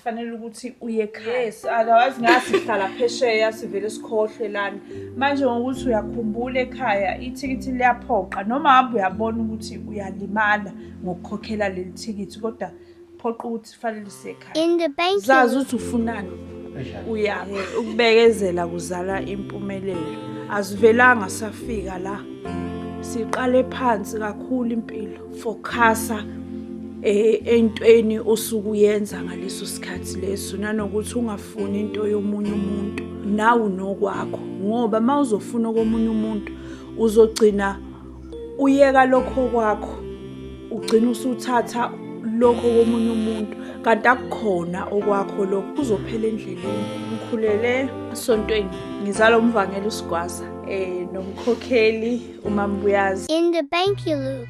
kufanele ukuthi uye ekhaya. Yes, otherwise ngasihlala phesheya sivele sikhohlwe lana. Manje ngokuthi uyakhumbula ekhaya ithikithi liyaphoqa noma ngabe uyabona ukuthi uyalimala ngokukhokhela leli thikithi kodwa phoqa ukuthi kufanele siyekhaya. In the bank. Zazi ukuthi ufunani. Uya ukubekezela kuzala impumelelo. Asivelanga safika la. Siqale phansi kakhulu impilo. Focusa entweni osukuyenza ngaleso sikhathi leso nanokuthi ungafuni into yomunye umuntu nawe nokwakho ngoba mawuzofuna komunye umuntu uzogcina uyeka lokho kwakho ugcina usuthatha lokho komunye umuntu kanti akukhona okwakho lokho kuzophela endleleni. Ngikhulele esontweni ngizala umvangela uSigwaza nomkhokheli uMambuyazi. In the bank you look.